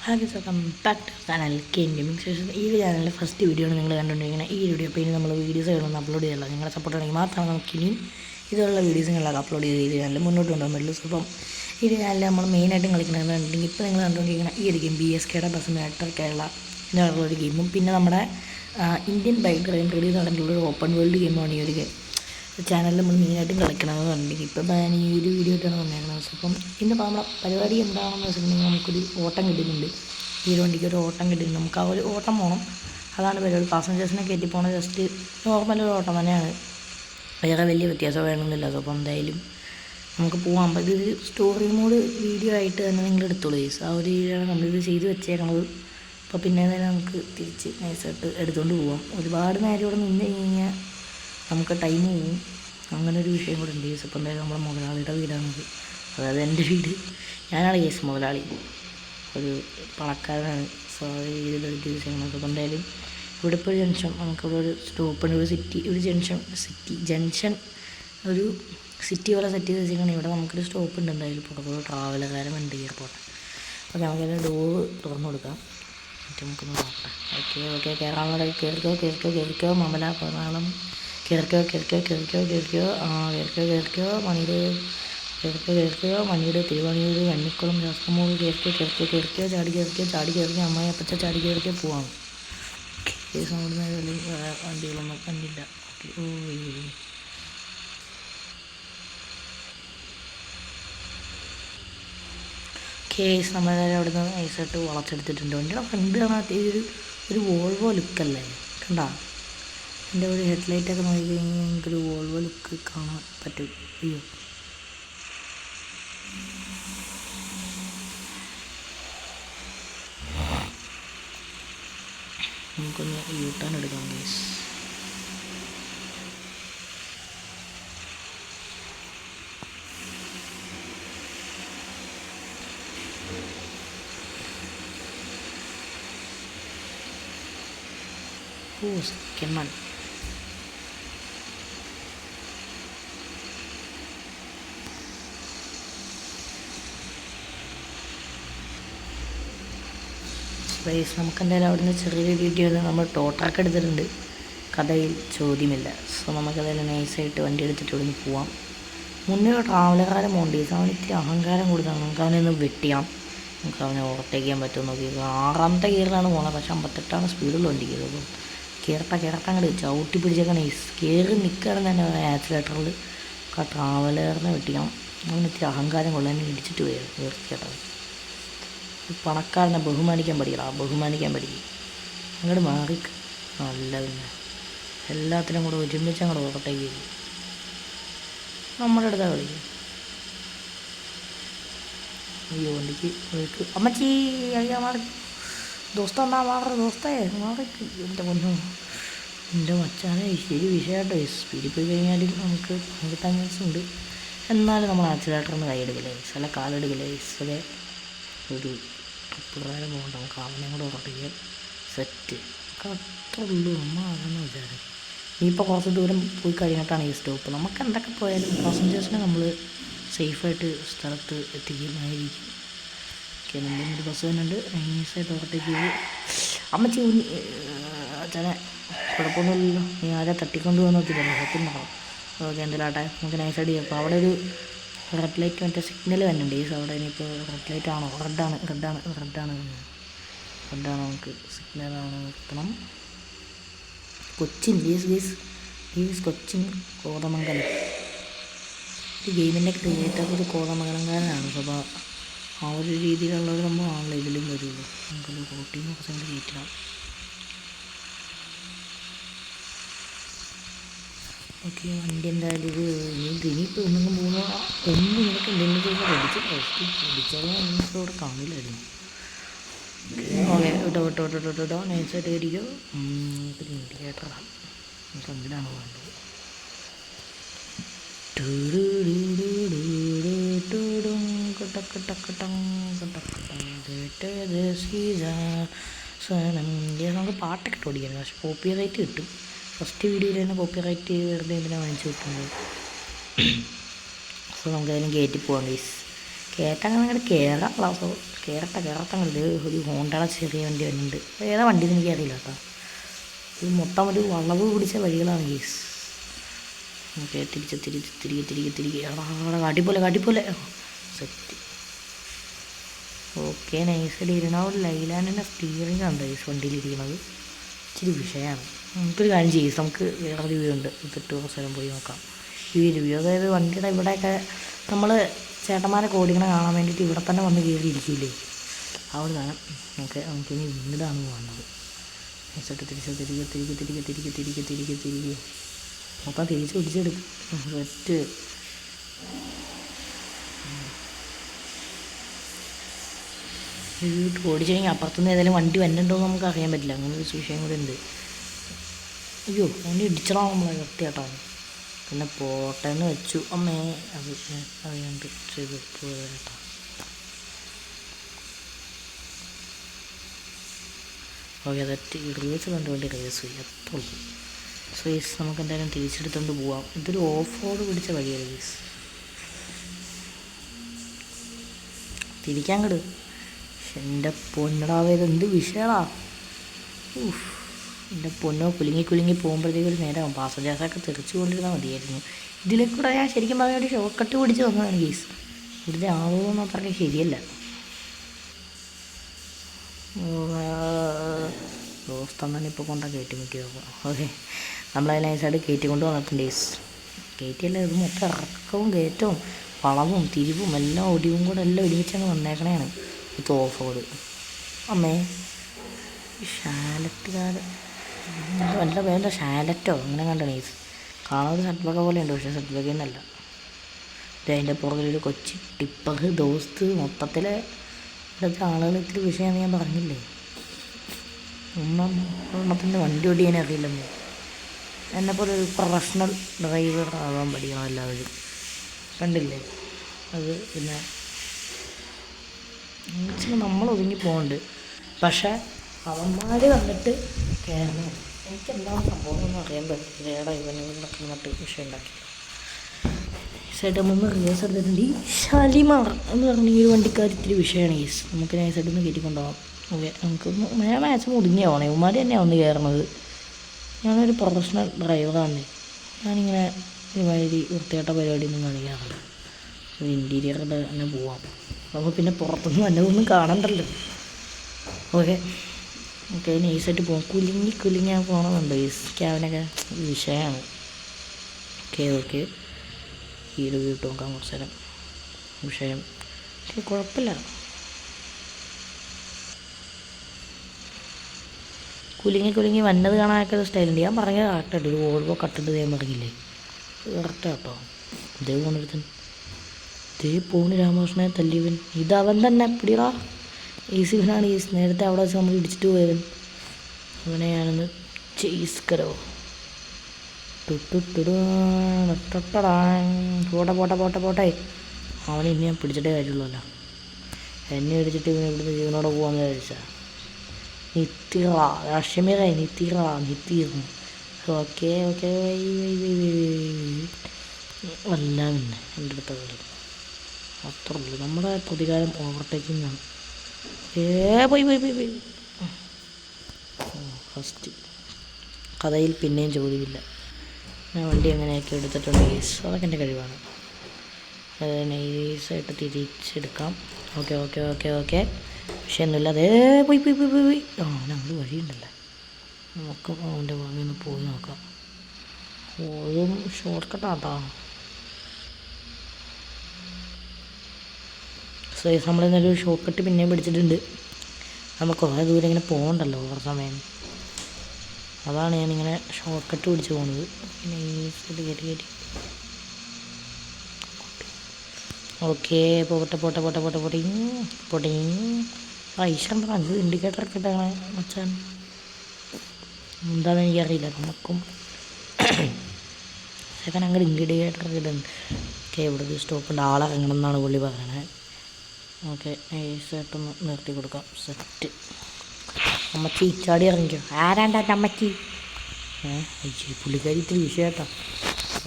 Hi welcome back to channel gaming ശേഷം ഈ ചാനലിലെ ഫസ്റ്റ് വീഡിയോ ആണ് നിങ്ങൾ കണ്ടുകൊണ്ടിരിക്കുന്നത്. ഈ വീഡിയോ അപ്പോൾ ഇനി നമ്മൾ വീഡിയോസുകളൊന്നും അപ്ലോഡ് ചെയ്യല്ല. നിങ്ങളെ സപ്പോർട്ട് ഉണ്ടെങ്കിൽ മാത്രമാണ് നമുക്ക് ഇനിയും ഇതുള്ള വീഡിയോസുകളൊക്കെ അപ്ലോഡ് ചെയ്ത് ഈ ചാനൽ മുന്നോട്ട് കൊണ്ടുപോകാൻ പറ്റുള്ളൂ. അപ്പം ഈ ചാനലിൽ നമ്മൾ മെയിനായിട്ടും കളിക്കുന്നതെന്നുണ്ടെങ്കിൽ ഇപ്പോൾ നിങ്ങൾ കണ്ടുകൊണ്ടിരിക്കുന്ന ഈ ഒരു ഗെയിം BSKയുടെ ബസ് മേട്ടർ കേരള എന്നുള്ളൊരു ഗെയിമും പിന്നെ നമ്മുടെ ഇന്ത്യൻ ബൈക്ക് റൈഡ് നടന്നിട്ടുള്ളൊരു ഓപ്പൺ വേൾഡ് ഗെയിമാണ് ഈ ഒരു ഗെയിം ചാനലിൽ നമ്മൾ മെയിനായിട്ടും കളിക്കണമെന്നുണ്ടെങ്കിൽ ഇപ്പം ഞാൻ ഈ ഒരു വീഡിയോ ആയിട്ടാണ് വന്നേക്കുന്നത്. അപ്പം ഇന്ന് നമ്മുടെ പരിപാടി എന്താണെന്ന് വെച്ചിട്ടുണ്ടെങ്കിൽ നമുക്കൊരു ഓട്ടം കിട്ടുന്നുണ്ട്. ഈ ഒരു വണ്ടിക്ക് ഒരു ഓട്ടം കിട്ടുന്നുണ്ട്. നമുക്ക് ആ ഒരു ഓട്ടം പോകണം, അതാണ് പരിപാടി. പാസഞ്ചേഴ്സിനെ കയറ്റി പോകണം. ജസ്റ്റ് നോർമൽ ഒരു ഓട്ടം തന്നെയാണ്, വേറെ വലിയ വ്യത്യാസം വേണമെന്നില്ല. അപ്പോൾ എന്തായാലും നമുക്ക് പോകാം. അപ്പോൾ ഇത് സ്റ്റോറി മോഡ് വീഡിയോ ആയിട്ട് തന്നെ നിങ്ങൾ എടുത്തോളൂ. ആ ഒരു രീതിയിലാണ് നമ്മളിത് ചെയ്ത് വെച്ചേക്കണത്. അപ്പോൾ പിന്നെ തന്നെ നമുക്ക് തിരിച്ച് നൈസായിട്ട് എടുത്തുകൊണ്ട് പോകാം. ഒരുപാട് നേരം ഇവിടെ നിന്ന് കഴിഞ്ഞാൽ നമുക്ക് ടൈം പോവും. അങ്ങനെ ഒരു വിഷയം കൂടെ ഉണ്ട്. അപ്പോൾ എന്തായാലും നമ്മുടെ മുതലാളിയുടെ വീടാണത്, അതായത് എൻ്റെ വീട്. ഞാനാണ് മുതലാളി, ഒരു പണക്കാരനാണ്. സോ രീതിയിലൊരു ചെയ്യണത്. അപ്പോൾ എന്തായാലും ഇവിടെ ഇപ്പോൾ ഒരു ജംഗ്ഷൻ, നമുക്കിവിടെ ഒരു സ്റ്റോപ്പുണ്ട്, ഒരു ജംഗ്ഷൻ ഒരു സിറ്റി പോലെ സെറ്റ് ചെയ്ത് വെച്ചിരിക്കുകയാണ്. ഇവിടെ നമുക്കൊരു സ്റ്റോപ്പ് ഉണ്ട്. എന്തായാലും പുറത്തൊരു ട്രാവലർകാരൻ ഉണ്ട് എയർപോർട്ട്. അപ്പോൾ നമുക്കതിൻ്റെ ഡോറ് തുറന്നു കൊടുക്കാം. എന്നിട്ട് നമുക്കൊന്ന് നോക്കാം. ഓക്കെ കേരള കേറിക്കോ മമല പതിനാളം കേൾക്കോ മണിയുടെ തിരുവണിയൂർ കന്നിക്കുളം രാസ്കമോൾ കേൾക്കോ ചാടി കയറിക്കോ അമ്മായി അപ്പച്ച ചാടി കയറിക്കോ പോവാം. കേസ് അവിടുന്ന് വണ്ടികളൊന്നും കണ്ടില്ല. കേസ് നമ്മളെല്ലാവരും അവിടെ നിന്ന് നൈസായിട്ട് വളച്ചെടുത്തിട്ടുണ്ട്. വണ്ടിയുടെ ഫ്രണ്ട് കാണാത്ത ഒരു വോൾവോ ലുക്കല്ലേ, കണ്ടാ? എൻ്റെ ഒരു ഹെഡ്ലൈറ്റൊക്കെ നോക്കിക്കഴിഞ്ഞാൽ എനിക്കൊരു വോൾവോ ലുക്ക് കാണാൻ പറ്റും. അയ്യോ, നമുക്കൊന്ന് യൂട്ടേൺ എടുക്കാം ഗൈസ്. സെക്കൻഡ് മൺ സ്പേസ്. നമുക്കെന്തായാലും അവിടെ നിന്ന് ചെറിയൊരു വീഡിയോ നമ്മൾ ടോട്ടാക്ക് എടുത്തിട്ടുണ്ട്, കഥയിൽ ചോദ്യമില്ല. സോ നമുക്കതെല്ലാം നൈസായിട്ട് വണ്ടി എടുത്തിട്ട് ഇവിടെ നിന്ന് പോവാം. മുന്നേ ഒരു ട്രാവലർകാരൻ മോണ്ടീസ്, അവന് ഇത്തിരി അഹങ്കാരം കൊടുത്താണ്. നമുക്ക് അവനെ വെട്ടിയാം, നമുക്ക് അവനെ ഓവർടേക്ക് ചെയ്യാൻ പറ്റുമെന്ന് നോക്കി. 6ാമത്തെ ഗിയറിലാണ് പോകുന്നത്, പക്ഷേ 58ആണ് സ്പീഡുള്ള വണ്ടിക്ക്. അപ്പം കേരട്ട അങ്ങോട്ട് ചവിട്ടി പിടിച്ചേക്കാൻ കയറി നിൽക്കുകയാണെന്ന് തന്നെ ആക്സിലേറ്ററിൽ ആ ട്രാവലറിനെ വെട്ടിക്കണം. അവന് ഇത്തിരി അഹങ്കാരം കൊള്ളാൻ എന്നെ ഇടിച്ചിട്ട് പോയത് തീർച്ചയായിട്ടും. പണക്കാരനെ ബഹുമാനിക്കാൻ പഠിക്കും. അങ്ങോട്ട് മാറി നല്ല പിന്നെ എല്ലാത്തിനും കൂടെ ഒരുമിച്ച് അങ്ങോട്ട് ഓവർടേക്ക് ചെയ്തു. നമ്മുടെ അടുത്താണ് കളിക്കും. അയ്യോ വണ്ടിക്ക് അമ്മച്ചി അയ്യാ മാറി ദോസ്ത, എന്നാ ദോസ്തേ മാറിക്ക്. എൻ്റെ പൊന്നു, എൻ്റെ മച്ചാനെ ശരി വിഷയമായിട്ടോ. സ്പീഡിൽ പോയി കഴിഞ്ഞാലും നമുക്ക് കിട്ടാൻ ചാൻസ് ഉണ്ട്. എന്നാലും നമ്മൾ ആക്സിലേറ്ററിന് കൈയെടുക്കില്ലേ, ചില കാലെടുക്കില്ലേ. ഇസലെ ഒരു പ്രകാരം പോകണ്ട, നമുക്ക് അവനെ കൂടെ ഉറപ്പിക്കാൻ സെറ്റ് അത്ര ഉള്ളൂ. നമ്മൾ അതെന്ന് വിചാരം. ഇനിയിപ്പോൾ കുറച്ച് ദൂരം പോയി കഴിഞ്ഞിട്ടാണ് ഈ സ്റ്റോപ്പ്. നമുക്ക് എന്തൊക്കെ പോയാലും പാസഞ്ചേഴ്സിനെ നമ്മൾ സേഫായിട്ട് സ്ഥലത്ത് എത്തിക്കുന്നതായിരിക്കും. മുമ്പിൽ ഒരു ബസ് തന്നെയുണ്ട്, നൈസായിട്ട് ഓവർടേക്ക് ചെയ്ത്. അമ്മച്ചി അച്ഛനെ കുഴപ്പമൊന്നുമില്ലല്ലോ, നീ ആരെ തട്ടിക്കൊണ്ട് പോകാൻ നോക്കിയില്ലല്ലോ, സത്യം പറഞ്ഞു. ഓക്കെ എന്തെല്ലാട്ടെ, നമുക്ക് നൈസായിട്ട് ചെയ്യാം. അപ്പോൾ അവിടെ ഒരു റെഡ് ലൈറ്റ് മറ്റേ സിഗ്നൽ വരുന്നുണ്ട്. ഈ അവിടെ ഇനിയിപ്പോൾ റെഡ് ലൈറ്റ് ആണോ റെഡാണ് നമുക്ക് സിഗ്നലാണ് നിർത്തണം. കൊച്ചിൻ കൊച്ചിൻ കോതമംഗലം. ഈ ഗെയിമിൻ്റെ ക്രിയേറ്റർ ഒരു കോതമംഗലംകാരനാണ്. അപ്പോൾ ആ ഒരു രീതിയിലുള്ളൊരു സംഭവമാണല്ലോ ഇതിലും വരുള്ളൂ. നമുക്കൊരു 14% കയറ്റണം. ഓക്കെ വണ്ടി എന്തായാലും ഇനിയിപ്പോൾ ഒന്നും നിനക്ക് എന്തെങ്കിലും ചെയ്താൽ പഠിച്ചാലും ഇപ്പോൾ ഇവിടെ കാണില്ലായിരുന്നു. ഓക്കെ വിട്ടോ നൈസായിട്ട് കയറിക്കോ. പിന്നെ ഇൻഡിക്കേറ്ററാണ് നമുക്ക് എന്തിനാണ് വേണ്ടത്. നമുക്ക് പാട്ടൊക്കെ ഓടിക്കണം, പക്ഷെ കോപ്പി റൈറ്റ് കിട്ടും. ഫസ്റ്റ് വീഡിയോയിൽ തന്നെ കോപ്പി റൈറ്റ് വെറുതെ എന്തിനാണ് വാങ്ങിച്ചു കിട്ടുന്നത്. സോ നമുക്കതിനും കയറ്റി പോകാം ഗൈസ്. കയറ്റാൻ അങ്ങോട്ട് കയറാം. സോ കയറത്തങ്ങട് ഒരു ഹോണ്ടയുടെ ചെറിയ വണ്ടി വരുന്നുണ്ട്. ഏതാ വണ്ടി എന്ന് എനിക്കറിയില്ല കേട്ടോ. ഇത് മൊത്തം ഒരു വളവ് പിടിച്ച വഴികളാണ് ഗീസ്. ഓക്കെ, തിരികെ കാട്ടിപ്പോലെ സെറ്റ്. ഓക്കെ, നൈസായിട്ട് ഇരുന്ന ഒരു ലൈലാൻഡിൻ്റെ സ്റ്റിയറിംഗ് ആണ് ഗീസ് വണ്ടിയിലിരിക്കുന്നത്. ഇച്ചിരി വിഷയമാണ്. നമുക്കൊരു കാര്യം ചെയ്യും, നമുക്ക് വേറെ റിവ്യൂ ഉണ്ട്, ഇതിട്ട് സ്ഥലം പോയി നോക്കാം. ഈ റിവ്യൂ അതായത് വണ്ടിയുടെ ഇവിടെയൊക്കെ നമ്മൾ ചേട്ടന്മാരൊക്കെ ഓടിക്കണം കാണാൻ വേണ്ടിയിട്ട് ഇവിടെ തന്നെ വന്ന് കയറി ഇരിക്കില്ലേ, അവിടെ കാണാം. നമുക്കിനി ഇന്നിടാണ് പോകുന്നത്. നൈസായിട്ട് തിരികെ മൊത്തം തിരിച്ച് പിടിച്ചെടുക്കും. സെറ്റ്. വീട്ടിൽ ഓടിച്ചു കഴിഞ്ഞാൽ അപ്പുറത്തുനിന്ന് ഏതെങ്കിലും വണ്ടി വന്നിട്ടുണ്ടോ എന്ന് നമുക്ക് അറിയാൻ പറ്റില്ല. അങ്ങനെ ഒരു വിഷയം കൂടെ ഉണ്ട്. അയ്യോ, വണ്ടി ഇടിച്ചടാ നമ്മളെ കത്തിയാട്ടോ. പിന്നെ പോട്ടെന്ന് വെച്ചു. അമ്മേ അത് അറിയാണ്ട് ചെയ്ത് പോയതാട്ടോ. ഓക്കെ, അതെറ്റ് റിവേഴ്സ് കണ്ടു വേണ്ടി റിവേഴ്സ് ചെയ്യും. എത്ര സ്പേസ് നമുക്ക് എന്തായാലും തിരിച്ചെടുത്തുകൊണ്ട് പോവാം. ഇതൊരു ഓഫ് റോഡ് പിടിച്ച വഴിയാണ് ഗീസ്. തിരിക്കാൻ കണ്ട് എൻ്റെ പൊന്നടാവേ, എന്ത് വിഷയടാ. എൻ്റെ പൊന്നോ, കുലുങ്ങി പോകുമ്പോഴത്തേക്ക് ഒരു നേരമാകും. പാസഞ്ചേഴ്സൊക്കെ തെറിച്ചു കൊണ്ടിരുന്നാൽ മതിയായിരുന്നു. ഇതിലെ കൂടെ ഞാൻ ശരിക്കും പറഞ്ഞ ഒരു ഷോർട്ട് കട്ട് പിടിച്ച് വന്നതാണ് ഗീസ്. ഇവിടുത്തെ ആളുകളൊന്നും അത്രയ്ക്ക് ശരിയല്ല. ദോസ്തന്നെ ഇപ്പോൾ കൊണ്ടാണ് കയറ്റി മുക്കി നോക്കുക. ഓക്കെ, നമ്മളതിൽ നൈസായിട്ട് കയറ്റി കൊണ്ട് വന്നിട്ടുണ്ട് ഗീസ്. കയറ്റിയല്ല, ഇത് മൊത്തം ഇറക്കവും കയറ്റവും വളവും തിരിവും എല്ലാം ഒടിവും കൂടെ എല്ലാം ഒരുമിച്ചങ്ങ് വന്നേക്കണേയാണ് ഇത് ഓഫ് റോഡ്. അമ്മേ, ഷാലറ്റുകാരൻ എൻ്റെ പേരെന്താ, ഷാലറ്റോ അങ്ങനെ കണ്ടാണ് ഗീസ്. കാണാൻ സെറ്റ് പോലെ ഉണ്ട്, പക്ഷേ സെറ്റ് ബാഗ് എന്നല്ല. ഇത് അതിൻ്റെ പുറകിലൊരു കൊച്ചി ടിപ്പർ ദോസ്ത്. മൊത്തത്തിൽ ഇവിടുത്തെ ആളുകൾ ഇത്തിരി വിഷയമെന്ന് ഞാൻ പറഞ്ഞില്ലേ. ഒരെണ്ണത്തിൻ്റെ വണ്ടി ഓടിക്കാൻ അറിയില്ലെന്ന്. എന്നെപ്പോലെ ഒരു പ്രൊഫഷണൽ ഡ്രൈവർ ആവാൻ പഠിക്കണം എല്ലാവരും. കണ്ടില്ലേ അത്. പിന്നെ നമ്മൾ ഒതുങ്ങി പോകുന്നുണ്ട്, പക്ഷേ അവന്മാർ വന്നിട്ട് കയറണം. എനിക്കെന്താണ് സംഭവം എന്ന് അറിയാൻ പറ്റില്ല. ഇവനൊക്കെ വന്നിട്ട് വിഷയം ഉണ്ടാക്കി നൈസായിട്ട് നമ്മൾ റിവേഴ്സ് എടുത്തിട്ടുണ്ട്. ഈ ഷാലിമാർ എന്ന് പറഞ്ഞ ഈ ഒരു വണ്ടിക്കാർ ഇത്തിരി വിഷയമാണ് ഗീസ്. നമുക്ക് നൈസായിട്ട് ഒന്ന് കയറ്റിക്കൊണ്ടുപോകാം. ഓക്കെ, നമുക്കൊന്ന് മാക്സിമം ഒതുങ്ങിയാവണം. ഇവന്മാർ തന്നെയാണ് ഒന്ന് കയറണത്. ഞാനൊരു പ്രൊഫഷണൽ ഡ്രൈവറാണ്. ഞാനിങ്ങനെ ഒരുമാതിരി വൃത്തികെട്ട പരിപാടിയൊന്നും കാണിക്കാറില്ല. ഒരു ഇൻറ്റീരിയറുടെ തന്നെ പോവാം. അപ്പോൾ പിന്നെ പുറത്തുനിന്ന് വല്ലതൊന്നും കാണണ്ടല്ലോ. ഓക്കെ ഓക്കെ, നൈസായിട്ട് പോകാം. കുലുങ്ങാൻ പോകണമെന്നുണ്ട് ഗീസ്. ക്യാബിനൊക്കെ വിഷയമാണ്. ഓക്കെ, ഈ ഒരു വീട്ട് നോക്കാം കുറച്ച് നേരം. വിഷയം പക്ഷേ കുഴപ്പമില്ല. കുലുങ്ങി വന്നത് കാണാനൊക്കെ ഒരു സ്റ്റൈലുണ്ട്. ഞാൻ പറഞ്ഞത് കറക്റ്റായിട്ട് ഒരു വോൾവോ കട്ടിട്ട് ചെയ്യാൻ പറഞ്ഞില്ലേ, കറക്റ്റ് കേട്ടോ. ഇതേ പോണെടുത്തൻ രാമകൃഷ്ണനെ തല്ലിയവൻ ഇതവൻ തന്നെ. പിടിയടാ, ഈസിവനാണ് ഈസ്. നേരത്തെ അവിടെ വെച്ച് നമ്മൾ ഇടിച്ചിട്ട് പോയവൻ. അവനെ ഞാനൊന്ന് ചെയ്സ്കരോ. പോട്ടെ. അവനെ ഇനി ഞാൻ പിടിച്ചിട്ടേ കാര്യമുള്ളല്ലോ. എന്നെ ഇടിച്ചിട്ട് ഇവനെ ഇവിടുന്ന് ജീവനോടെ പോകാമെന്ന് വിചാരിച്ചാൽ നിത്തീർന്നു. ഓക്കെ അല്ല, പിന്നെ എൻ്റെ അടുത്ത കളി അത്ര ഉള്ളൂ. നമ്മുടെ പ്രതികാരം ഓവർടേക്കിംഗ് ആണ്. പോയി ഫസ്റ്റ് കഥയിൽ പിന്നെയും ചോദ്യമില്ല. ഞാൻ വണ്ടി എങ്ങനെയൊക്കെ എടുത്തിട്ടുണ്ട് ഗീസ്. അതൊക്കെ എൻ്റെ കഴിവാണ്. നൈസായിട്ട് തിരിച്ചെടുക്കാം. ഓക്കെ പക്ഷേ ഒന്നുമില്ല. പോയി ഞങ്ങൾ വഴിയുണ്ടല്ലേ, നമുക്ക് അവൻ്റെ ഭാഗം ഒന്ന് പോയി നോക്കാം. ഓരും ഷോർട്ട് കട്ടാട്ടോ. നമ്മളിന്നൊരു ഷോർട്ട് കട്ട് പിന്നെയും പിടിച്ചിട്ടുണ്ട്. നമുക്ക് കുറേ ദൂരം ഇങ്ങനെ പോകണ്ടല്ലോ കുറേ സമയം. അതാണ് ഞാനിങ്ങനെ ഷോർട്ട് കട്ട് പിടിച്ച് പോകുന്നത്. പിന്നെ ഈസിയായിട്ട് കയറ്റി ഓക്കെ. പോട്ടെ. ഈശ്വരൻ പറഞ്ഞത് ഇൻഡിക്കേറ്ററൊക്കെ ഇട്ടാണ് മച്ചാൻ. എന്താണെന്ന് എനിക്കറിയില്ല. നമുക്കും സെക്കൻഡ് അങ്ങനെ ഇൻഡിക്കേറ്ററൊക്കെ ഇടുന്നുണ്ട്. ഓക്കെ, ഇവിടെ ഒരു സ്റ്റോപ്പുണ്ട്. ആളിറങ്ങണം എന്നാണ് പുള്ളി പറയണത്. ഓക്കെ, നൈസായിട്ടൊന്ന് നിർത്തി കൊടുക്കാം. സെറ്റ്. അമ്മച്ചി ചാടി ഇറങ്ങിക്കോ. ആരാണ്ട അമ്മച്ചി? പുള്ളിക്കാരി ഇത്തിരി വിഷയമായിട്ടോ.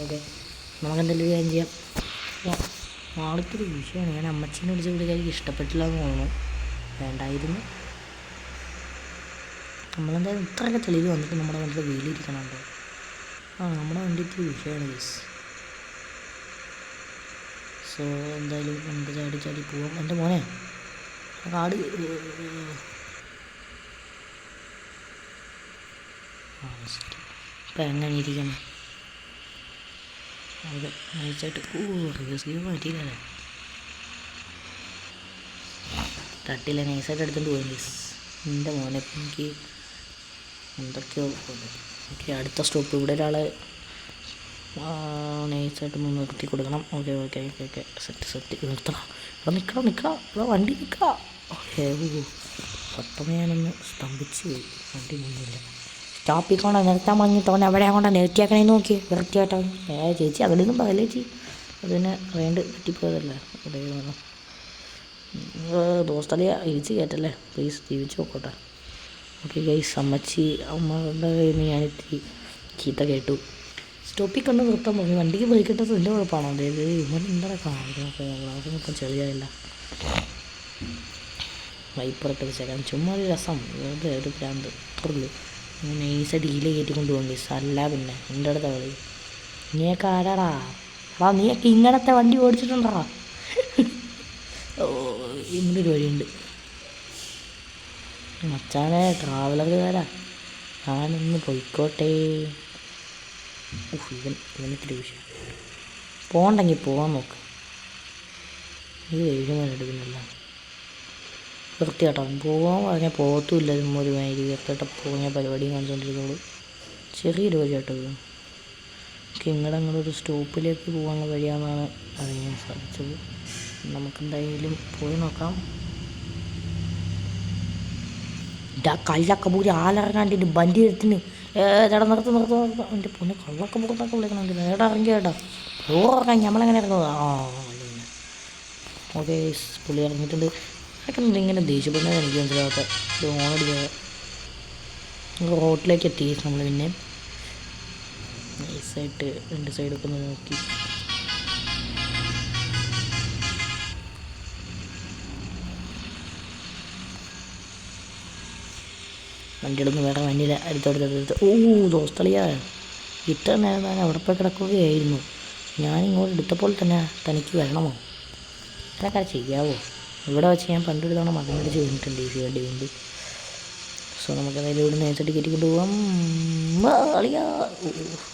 ഓക്കെ, നമുക്കെന്തെങ്കിലും കാര്യം ചെയ്യാം. ആൾക്കൊരു വിഷയമാണ്. ഞാൻ അമ്മച്ചീനെ വിളിച്ച പുള്ളിക്കാരിക്ക് ഇഷ്ടപ്പെട്ടില്ല എന്ന് തോന്നുന്നു. വേണ്ടായിരുന്നു. നമ്മളെന്തായാലും ഇത്രയൊക്കെ തെളിവ് വന്നിട്ട് നമ്മുടെ വണ്ടിയിൽ വെയിലിരിക്കണുണ്ടോ? നമ്മുടെ വണ്ടിക്ക് വിഷയമാണ് ഗൈസ്. സോ എന്തായാലും നമുക്ക് ചാടി ചാടി പോവാം. എൻ്റെ മോനെ കാട് ഇപ്പം എങ്ങനെ ഇരിക്കണം? അതെ നയിച്ചായിട്ട് റിവേഴ്സ് ഗിയർ മാറ്റിയില്ലേ? തട്ടില്ല, നൈസായിട്ട് എടുത്തുകൊണ്ട് പോയി ഗൈസ്. എൻ്റെ മോനെ എനിക്ക് എന്തൊക്കെയോ ഓക്കെ. അടുത്ത സ്റ്റോപ്പ് ഇവിടെ ഒരാളെ നൈസായിട്ടൊന്ന് നിർത്തി കൊടുക്കണം. Okay okay okay okay set നിർത്തണം. ഇവിടെ നിൽക്കണം ഇവിടെ വണ്ടി നിൽക്കുക. ഓക്കെ പെട്ടെന്ന് ഞാനൊന്ന് സ്തംഭിച്ച് പോയി. വണ്ടി മുന്നില്ല. സ്റ്റോപ്പിൽ കൊണ്ട് നിർത്താൻ പറഞ്ഞിട്ട് അവൻ എവിടെയാണ് കൊണ്ട് നിർത്തിയാക്കണേ നോക്കി വൃത്തിയായിട്ടോ. ചേച്ചി അതിലൊന്നും പറയല്ലേ ചേച്ചി, അതിന് വേണ്ട പറ്റിപ്പോയതല്ലേ. ഇവിടെ ദോസ്തലിയ ഇരിച്ച് കയറ്റല്ലേ പ്ലീസ്, ജീവിച്ച് നോക്കട്ടെ. ഓക്കെ ഗൈസ്, അമ്മയുടെ കയ്യിൽ നിന്ന് ഞാനിത്തിരി ചീത്ത കേട്ടു. സ്റ്റോപ്പിൽ കണ്ട് നിർത്താൻ പറഞ്ഞു. വണ്ടിക്ക് ബ്രേക്ക് ഇട്ടത് എൻ്റെ കുഴപ്പമാണോ? അതായത് ഇവൻ എന്താ ക്ലാസ്സിന് ഇപ്പം ചെറിയായില്ല. വൈപ്പറിട്ടത് ചേരാൻ ചുമ്മാ ഒരു രസം, വെറുതെ ഒരു ഭ്രാന്ത് അത്രയുള്ളൂ. ഇങ്ങനെ നൈസായിട്ട് ഡീലേ കയറ്റി കൊണ്ടുപോകും ഗൈസ്. അല്ല പിന്നെ എൻ്റെ അടുത്ത കളി. നീയൊക്കെ ആരാടാ? നീയൊക്കെ ഇങ്ങനത്തെ വണ്ടി ഓടിച്ചിട്ടുണ്ടാ? ഇങ്ങനൊരു വഴിയുണ്ട് മച്ചാനെ, ട്രാവലറുകാരാ. ഞാനൊന്ന് പോയിക്കോട്ടെ. ഇവനൊക്കെ വിഷയം. പോകണ്ടെങ്കിൽ പോകാൻ നോക്ക്. ഇത് എഴുതുന്നല്ല വൃത്തിയാട്ടോ. പോകാൻ പറഞ്ഞാൽ പോകത്തുമില്ല. ഒരു മാതിരി വൃത്തിയായിട്ട് പോകാൻ പരിപാടിയും കാണിച്ചുകൊണ്ടിരുന്നോളൂ. ചെറിയൊരു വഴി കേട്ടോ ഇത്. ഇങ്ങടങ്ങോട്ടൊരു സ്റ്റോപ്പിലേക്ക് പോകാനുള്ള വഴിയാണെന്നാണ് അറിയാൻ സാധിച്ചത്. നമുക്കെന്തായാലും പോയി നോക്കാം. കല്ലൊക്കെ പൂരി ആലിറങ്ങാണ്ടിട്ട് വണ്ടി എടുത്തിന് ചേട്ടാ നിർത്ത് എൻ്റെ പൊന്നെ കള്ളൊക്കെ പുറത്തൊക്കെ വിളിക്കണുണ്ട്. ഏടാ ഇറങ്ങി ചേട്ടാ ഇറങ്ങാൻ നമ്മളെങ്ങനെ ഇറങ്ങുന്നത്? ഓക്കെ പുള്ളി ഇറങ്ങിയിട്ടുണ്ട്. അതൊക്കെ ഇങ്ങനെ ദേഷ്യപ്പെടുന്നത് എനിക്ക് മനസ്സിലാവാത്ത ഓണടിക്കാതെ റോട്ടിലേക്ക് എത്തി നമ്മൾ. പിന്നെ നൈസായിട്ട് രണ്ട് സൈഡൊക്കെ ഒന്ന് നോക്കി വണ്ടിയിലൊന്നും വേറെ വണ്ടിയില്ല. അടുത്തടുത്ത് ദോസ്തളിയാ ഇത്ര നേരം ഞാൻ അവിടെ പോയി കിടക്കുകയായിരുന്നു. ഞാനിങ്ങോട്ട് എടുത്തപ്പോൾ തന്നെ തനിക്ക് വരണമോ? എന്നൊക്കെ ചെയ്യാവോ? ഇവിടെ വെച്ച് ഞാൻ പണ്ടൊരു തവണ മകൻ പിടിച്ച് വീണിട്ടുണ്ട് ഈ വണ്ടി കൊണ്ട്. സോ നമുക്ക് എന്തായാലും ഇവിടെ നേരത്തെ ടിക്കറ്റ് കൊണ്ടുപോകാം. അളിയാ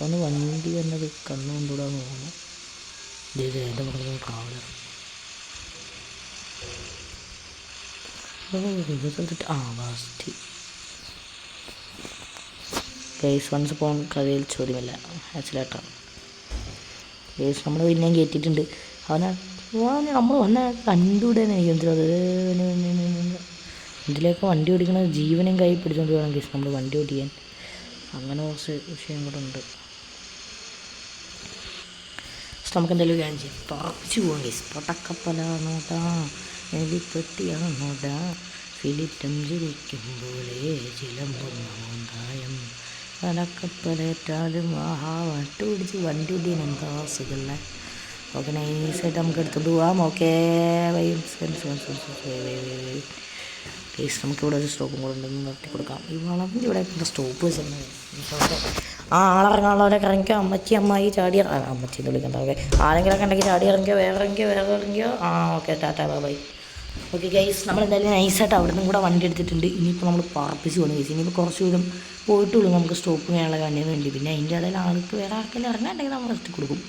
ഒന്ന് വണ്ടി വന്നത് കണ്ണുകൊണ്ടുവിടാന്ന് തോന്നുന്നു. ഇത് എൻ്റെ പറഞ്ഞ traveller first guys once upon കഥയിൽ ചോദ്യമല്ല ആക്ച്വലായിട്ടാ ഗൈസ്. നമ്മൾ പിന്നെയും കയറ്റിയിട്ടുണ്ട്. നമ്മൾ വന്ന കണ്ടുവിടാന്ന് എനിക്ക് മനസ്സിലാവും. ഇതിലേക്ക് വണ്ടി ഓടിക്കണത് ജീവനും കൈ പിടിച്ചുകൊണ്ട് വേണം ഗൈസ് നമ്മൾ വണ്ടി ഓടിക്കാൻ. അങ്ങനെ കുറച്ച് വിഷയം കൂടെ ഉണ്ട്. നമുക്ക് എന്തായാലും കാര്യം ചെയ്യാം, പറച്ചു പോകാം ഗൈസ്. പടക്കപ്പലാണോടാ എലിപ്പെട്ടിയാണോടാ ഫിലിറ്റം ചിരിക്കുമ്പോലെ ചിലമ്പൊന്നായം പടക്കപ്പലേറ്റാലും വട്ട് പിടിച്ച് വണ്ടി ഓടിയാൻ എന്താ സുഖമല്ലേ. ഓക്കെ നൈസായിട്ട് നമുക്ക് എടുത്തുകൊണ്ട് പോവാം. ഓക്കെ പ്ലീസ് നമുക്കിവിടെ ഒരു സ്റ്റോപ്പും കൂടെ ഉണ്ടെന്ന് നിർത്തി കൊടുക്കാം. ഈ വളവിൻ്റെ ഇവിടെ എന്താ സ്റ്റോപ്പ് വെച്ചിട്ടുണ്ട്. ആളിറങ്ങാനുള്ളവരൊക്കെ ഇറങ്ങിക്കോ. അമ്മായി ചാടി അമ്മച്ചി എന്ന് വിളിക്കണ്ട. ഓക്കെ ആരെങ്കിലൊക്കെ ഉണ്ടെങ്കിൽ ചാടി ഇറങ്ങിയോ വേറെ ഇറങ്ങിയോ. Okay tata bye. Okay guys നമ്മളെന്തായാലും നൈസായിട്ട് അവിടെ നിന്നും കൂടെ വണ്ടി എടുത്തിട്ടുണ്ട്. ഇനിയിപ്പോൾ നമ്മൾ പാർപ്പിച്ച് പോകണം ഗൈസ്. ഇനിയിപ്പോൾ കുറച്ച് ദൂരം പോയിട്ടുള്ളൂ നമുക്ക് സ്റ്റോപ്പ് ചെയ്യാനുള്ള വണ്ടിന് വേണ്ടി. പിന്നെ അതിൻ്റെ ഇടയിൽ ആൾക്ക് വേറെ ആർക്കെല്ലാം ഇറങ്ങാണ്ടെങ്കിൽ നമ്മൾ നിർത്തി കൊടുക്കും.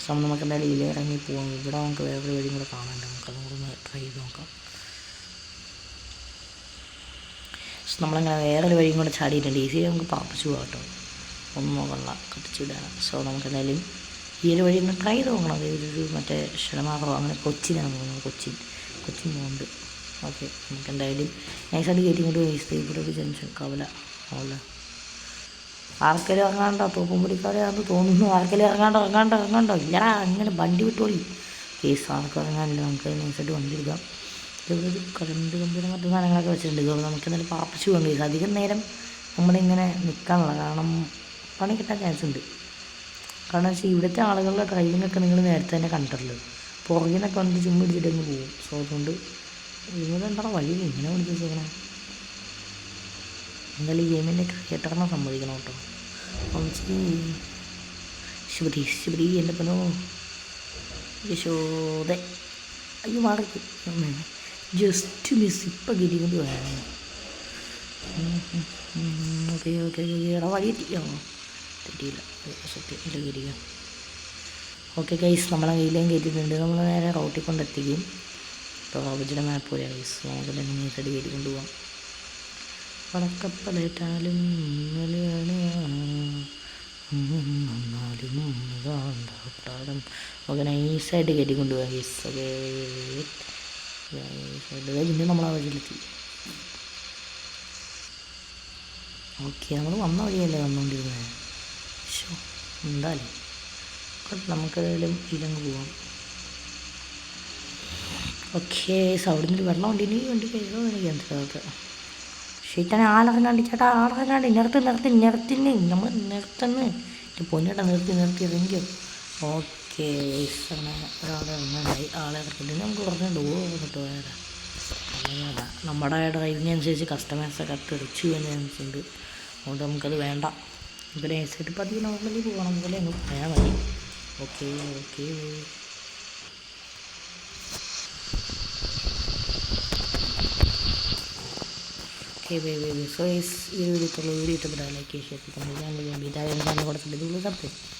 സോ നമുക്ക് എന്തായാലും ഇതിൽ ഇറങ്ങി പോകാം. ഇവിടെ നമുക്ക് വേറൊരു വഴിയും കൂടെ കാണാനുണ്ട്. നമുക്കതും കൂടെ ഒന്ന് ട്രൈ ചെയ്ത് നോക്കാം. സോ നമ്മളങ്ങനെ വേറൊരു വഴിയും കൂടെ ചാടിയിട്ടുണ്ട്. ഈസി നമുക്ക് പാർപ്പിച്ച് പോകാം കേട്ടോ. ഒന്നും നോക്കണ്ട കത്തിച്ചിടാണ്. സോ നമുക്ക് എന്തായാലും ഈ ഒരു വഴി ഒന്ന് ട്രൈ ചെയ്ത് നോക്കണം. അതായത് മറ്റേ ക്ഷണമാകോ അങ്ങനെ കൊച്ചിനാണ് തോന്നുന്നത്. കൊച്ചിൻ പോകുന്നുണ്ട്. ഓക്കെ നമുക്ക് എന്തായാലും നൈസായിട്ട് കയറ്റി കൊണ്ട് പോയി. ഇവിടെ ഒരു ജംഗ്ഷൻ കവല ആവല്ല. ആർക്കെങ്കിലും ഇറങ്ങാണ്ടോ? തോപ്പുംപടിക്കാരെയാണെന്ന് തോന്നുന്നു. ആർക്കെങ്കിലും ഇറങ്ങാണ്ടോ ഇല്ലടാ അങ്ങനെ വണ്ടി വിട്ടോളി. കേസ് ആർക്കും ഇറങ്ങാനില്ല. നമുക്ക് നൈസായിട്ട് വണ്ടി എടുക്കാം. ഇവിടെ കറണ്ട് കമ്പിയുടെ മറ്റു സാധനങ്ങളൊക്കെ വെച്ചിട്ടുണ്ട്. ഇതുകൊണ്ട് നമുക്ക് എന്തായാലും പാർപ്പിച്ച് പോകാം കേസ്. അധികം നേരം നമ്മളിങ്ങനെ നിൽക്കാനുള്ള കാരണം പണി കിട്ടാൻ ചാൻസ് ഉണ്ട്. കാരണം വെച്ചാൽ ഇവിടുത്തെ ആളുകളുടെ ഡ്രൈവിങ്ങൊക്കെ നിങ്ങൾ നേരത്തെ തന്നെ കണ്ടിട്ടുള്ളൂ. പുറകിൽ നിന്നൊക്കെ വന്നിട്ട് ചുമ്മിടിച്ചിട്ടങ്ങ് പോകും. സോ അതുകൊണ്ട് ഇവരെന്താ വഴി ഇങ്ങനെ വിളിച്ചേക്കണേ. എന്തായാലും ഈ ഗെയിമിൻ്റെ ക്രിയേറ്ററിനെ സമ്മതിക്കണം കേട്ടോ. ശുഭതി ശുഭതി എൻ്റെ പനോ യശോദ. അയ്യോ മാറിക്ക് ജസ്റ്റ് മിസ് ഇപ്പം ഗിരികൊണ്ട് പോയാണ്. ഓക്കെ ഓക്കെ എടാ വഴി തെറ്റിയോ? തെറ്റിയില്ല, സത്യം ഇല്ല ഗിരിക. ഓക്കെ ഗൈസ്, നമ്മളെ കയ്യിലേയും കയറ്റിയിട്ടുണ്ട്. നമ്മൾ നേരെ റോട്ടിൽ കൊണ്ടെത്തിക്കും. റോബിജിയുടെ മാപ്പ് പോലെയാണ് ഗൈസ്. നമുക്ക് തന്നെ നീട്ടടി കയറ്റി കൊണ്ടുപോകാം. പടക്കപ്പലേറ്റാലും ഓക്കെ നൈസായിട്ട് കയറ്റി കൊണ്ടുപോകാം ഗൈസ്. ഓക്കെ ഇന്ന് നമ്മൾ ആ വഴിയിലെത്തി. ഓക്കെ നമ്മൾ വന്ന വഴിയല്ലേ വന്നുകൊണ്ടിരുന്നത്. ഷോ എന്തായാലും നമുക്കേതായാലും ഇതിലങ്ങ് പോവാം. ഓക്കെ അവിടെ നിന്നൊരു വെള്ളം ഉണ്ട്. ഇനി വണ്ടി കയറോ എനിക്ക് മനസ്സിലാകത്ത്. ഷീറ്റാനെ ആളിറങ്ങാണ്ട് ചേട്ടാ, ആളിറങ്ങാണ്ട് നിർത്തിന് നമ്മൾ നിർത്തുന്നു. പൊന്നിട്ടാ നിർത്തി ഇറങ്ങിയോ. ഓക്കെ ഒരാളെ ഇറങ്ങാനായി. ആളെ ഇറക്കിയിട്ട് നമുക്ക് പറഞ്ഞിട്ട് വന്നിട്ട് പോയാൽ നമ്മുടെ ഡ്രൈവിനനുസരിച്ച് കസ്റ്റമേഴ്സൊക്കെ തെറിച്ചു വരുന്നതനുസരിച്ചുണ്ട്. അതുകൊണ്ട് നമുക്കത് വേണ്ട. നമുക്ക് നൈസായിട്ട് പതിവ് നോർമലി പോകണം പോലെ അങ്ങ് പോയാൽ മതി. ഓക്കെ ഓക്കെ സോ ഈ വീഡിയോ ഇഷ്ടപ്പെട്ടാൽ ലൈക്ക് ഷെയർ ചെയ്ത് ചാനൽ കൂടെ സബ്സ്ക്രൈബ്